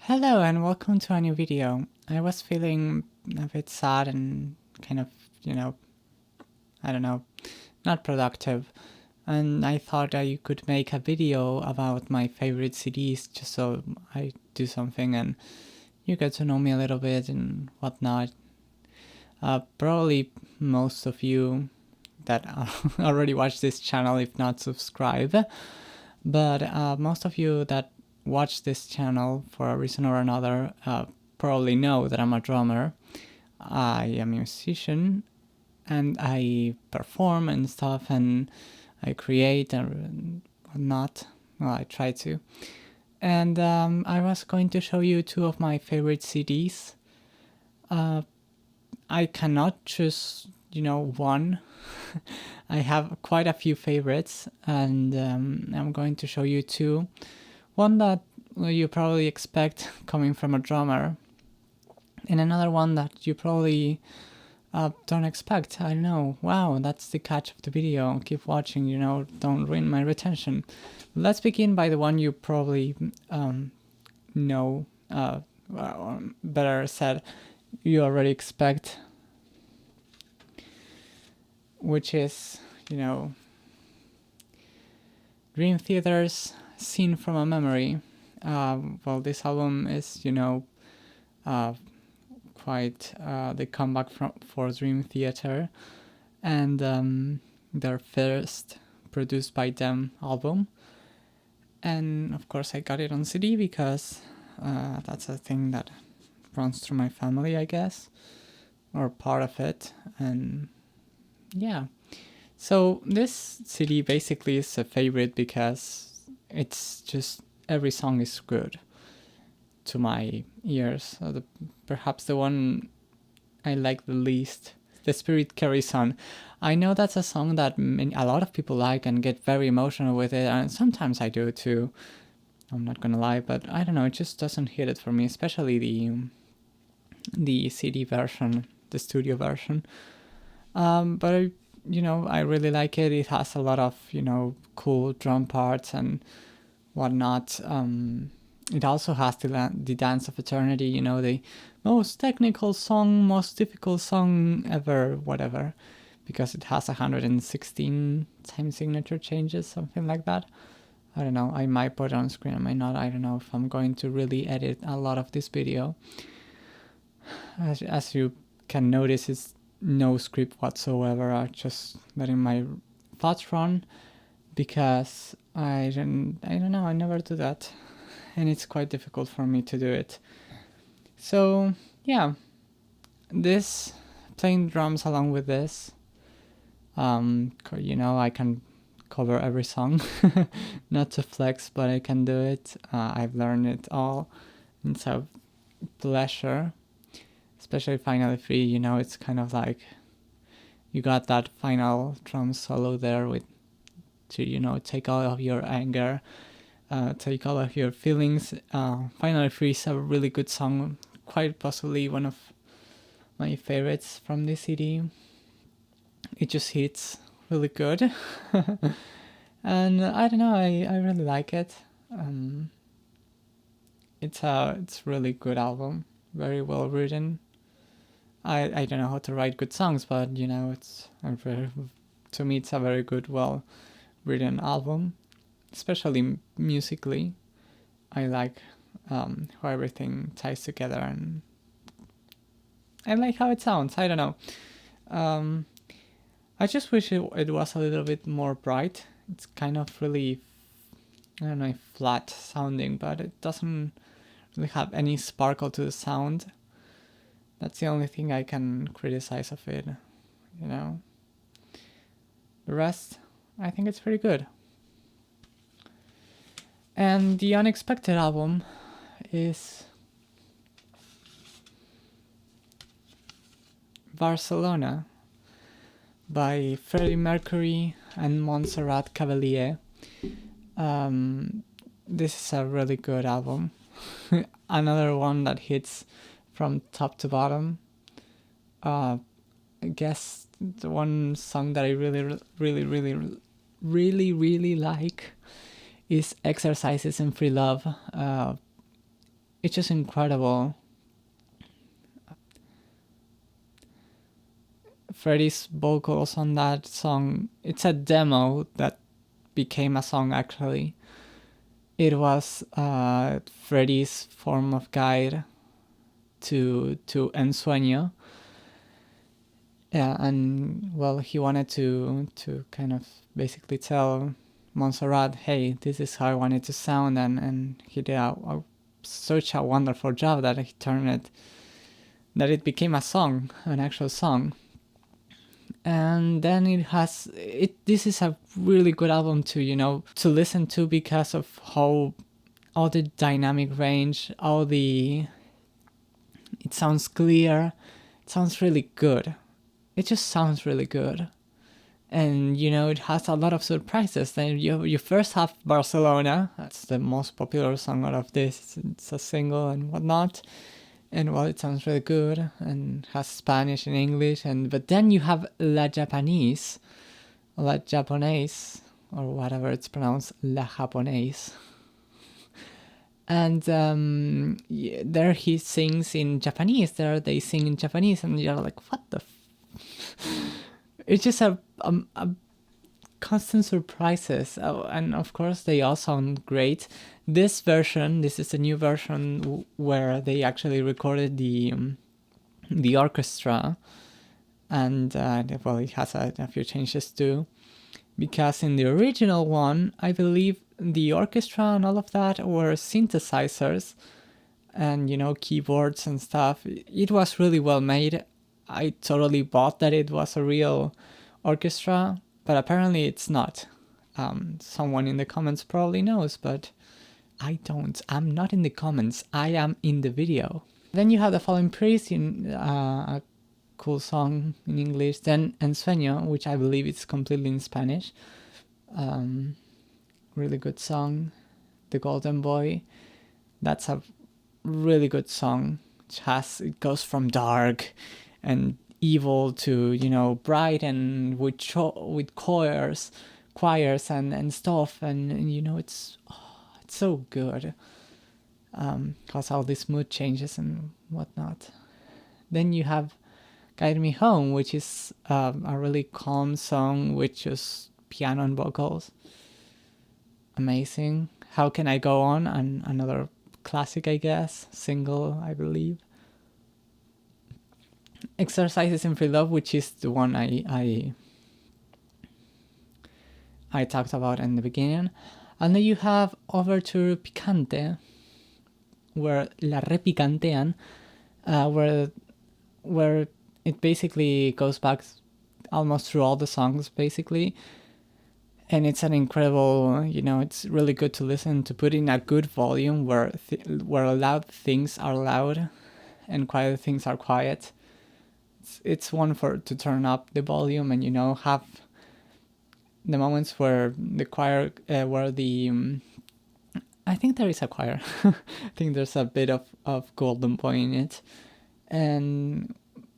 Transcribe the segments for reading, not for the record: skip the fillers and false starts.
Hello and welcome to a new video. I was feeling a bit sad and kind of, I don't know, not productive. And I thought I could make a video about my favorite CDs just so I do something and you get to know me a little bit and whatnot. Probably most of you that already watch this channel, if not subscribe, but most of you that watch this channel for a reason or another probably know that I'm a drummer. I am a musician and I perform and stuff and I create and whatnot. Well, I try to. And I was going to show you two of my favorite CDs. I cannot choose, one. I have quite a few favorites, and I'm going to show you two. One that you probably expect coming from a drummer, and another one that you probably don't expect. I don't know. Wow, that's the catch of the video. Keep watching, don't ruin my retention. Let's begin by the one you probably know, or better said, you already expect, which is, Dream Theater's Scene from a Memory. Well, this album is, quite the comeback for Dream Theater, and their first produced by them album. And of course, I got it on CD because that's a thing that runs through my family, I guess, or part of it. And yeah, so this CD basically is a favorite because it's just every song is good to my ears. So perhaps the one I like the least, The Spirit Carries On. I know that's a song that a lot of people like and get very emotional with it, and sometimes I do too. I'm not gonna lie, but I don't know, it just doesn't hit it for me, especially the CD version, the studio version. But I really like it. It has a lot of cool drum parts and whatnot. It also has the Dance of Eternity, the most technical song, most difficult song ever, whatever, because it has 116 time signature changes, something like that. I don't know, I might put it on screen, I might not, I don't know if I'm going to really edit a lot of this video. As you can notice, it's no script whatsoever. I'm just letting my thoughts run because I don't know, I never do that, and it's quite difficult for me to do it. So yeah, this playing drums along with this, I can cover every song. Not to flex, but I can do it. I've learned it all. It's a pleasure, especially Finally Free. It's kind of like you got that final drum solo there to take all of your anger, take all of your feelings. Finally Free is a really good song, quite possibly one of my favorites from this CD. It just hits really good. And I don't know, I really like it. It's really good album, very well written. I don't know how to write good songs, but to me it's a very good, well written album, especially musically. I like how everything ties together, and I like how it sounds. I don't know. I just wish it was a little bit more bright. It's kind of really, I don't know, flat sounding, but it doesn't really have any sparkle to the sound. That's the only thing I can criticize of it, The rest, I think it's pretty good. And the unexpected album is Barcelona by Freddie Mercury and Montserrat Caballé. This is a really good album. Another one that hits from top to bottom. I guess the one song that I really like is Exercises in Free Love. it's just incredible. Freddie's vocals on that song, it's a demo that became a song actually. It was Freddie's form of guide to Ensueño. Yeah, and well, he wanted to kind of basically tell Montserrat, hey, this is how I want it to sound, and he did such a wonderful job that he turned it, that it became a song, an actual song. And then this is a really good album to listen to, because of how all the dynamic range, it sounds clear, it sounds really good. It just sounds really good. And it has a lot of surprises. Then you first have Barcelona, that's the most popular song out of this. It's a single and whatnot. And well, it sounds really good and has Spanish and English. But then you have La Japanese, or whatever it's pronounced, La Japonese. And there he sings in Japanese. There they sing in Japanese, and you're like, what the? It's just a constant surprises. And of course they all sound great. This is a new version where they actually recorded the orchestra, and well, it has a few changes too, because in the original one, I believe the orchestra and all of that were synthesizers and keyboards and stuff. It was really well made. I totally bought that it was a real orchestra, but apparently it's not. Someone in the comments probably knows, but I don't. I'm not in the comments. I am in the video. Then you have The Fallen Priest, in a cool song in English. Then Ensueño, which I believe is completely in Spanish. Really good song. The Golden Boy. That's a really good song. It goes from dark and evil to bright, and with choirs and stuff, and it's so good, because all these mood changes and whatnot. Then you have Guide Me Home, which is a really calm song with just piano and vocals. Amazing. How Can I Go On, and another classic, I guess, single, I believe. Exercises in Free Love, which is the one I talked about in the beginning. And then you have Overture Picante, where La Repicantean, where it basically goes back almost through all the songs, basically. And it's an incredible, it's really good to listen to, put in a good volume where loud things are loud and quiet things are quiet. It's one to turn up the volume and have the moments where the choir, I think there is a choir. I think there's a bit of Golden Boy in it,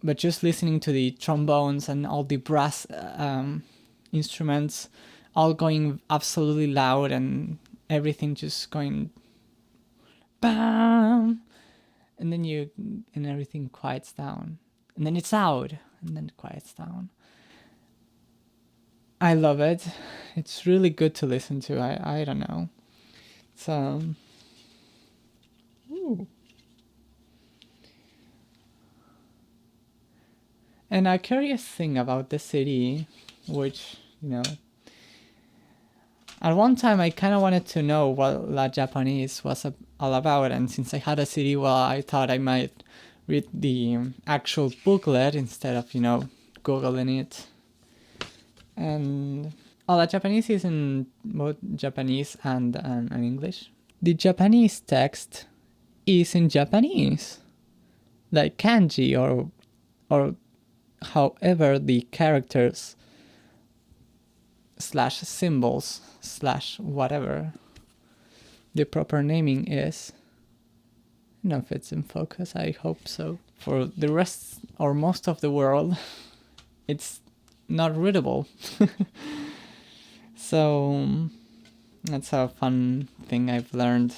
but just listening to the trombones and all the brass instruments, all going absolutely loud, and everything just going bam, and then everything quiets down. And then it's loud, and then it quiets down. I love it. It's really good to listen to. I don't know. So, and a curious thing about the city, which, at one time I kind of wanted to know what La Japanese was all about, and since I had a CD, well, I thought I might read the actual booklet instead of googling it. And La Japanese is in both Japanese and English. The Japanese text is in Japanese, like kanji, or however the characters /symbols /whatever the proper naming is. I don't know if it's in focus, I hope so. For the rest or most of the world, it's not readable. So that's a fun thing I've learned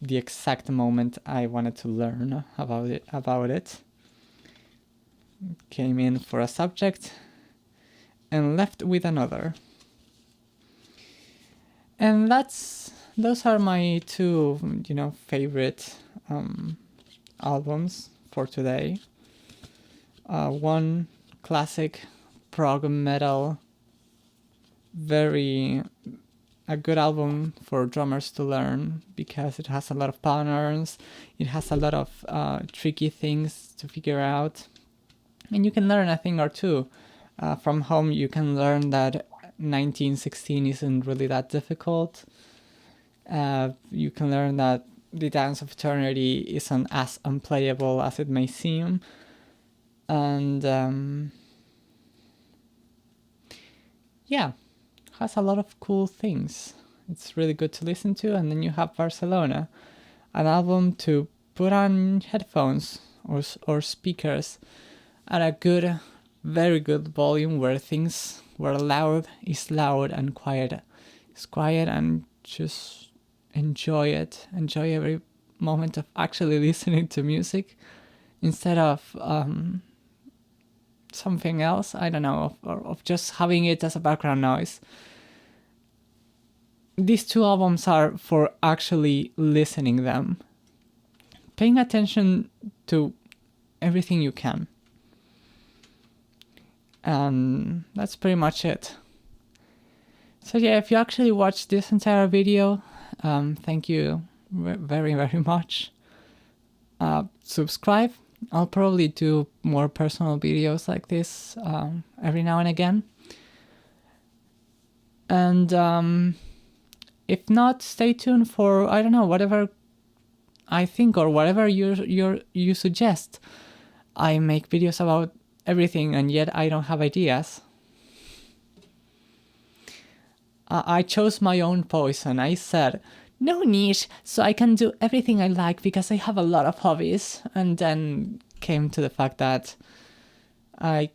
the exact moment I wanted to learn about it. Came in for a subject and left with another. And those are my two, favorite albums for today. One classic prog metal, a good album for drummers to learn because it has a lot of patterns, it has a lot of tricky things to figure out, and you can learn a thing or two. From home you can learn that 1916 isn't really that difficult. You can learn that the Dance of Eternity isn't as unplayable as it may seem. And has a lot of cool things. It's really good to listen to. And then you have Barcelona, an album to put on headphones or speakers at a very good volume where loud is loud and quiet is quiet, and just enjoy it. Enjoy every moment of actually listening to music instead of something else, I don't know, of just having it as a background noise. These two albums are for actually listening them, paying attention to everything you can. And that's pretty much it. So yeah, if you actually watched this entire video, thank you very, very much. Subscribe. I'll probably do more personal videos like this every now and again. And if not, stay tuned for, I don't know, whatever I think or whatever you suggest. I make videos about everything, and yet I don't have ideas. I chose my own poison. I said, no niche, so I can do everything I like because I have a lot of hobbies. And then came to the fact that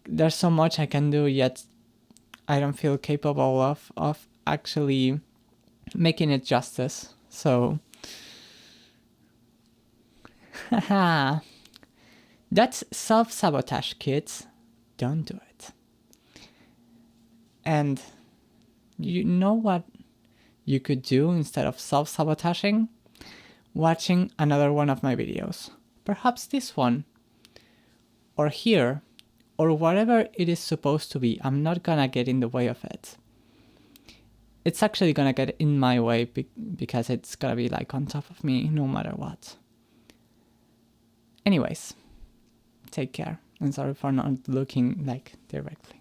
there's so much I can do, yet I don't feel capable of actually making it justice. So, haha. That's self-sabotage, kids. Don't do it. And you know what you could do instead of self-sabotaging? Watching another one of my videos. Perhaps this one. Or here. Or whatever it is supposed to be. I'm not gonna get in the way of it. It's actually gonna get in my way because it's gonna be like on top of me no matter what. Anyways. Take care. And sorry for not looking like directly.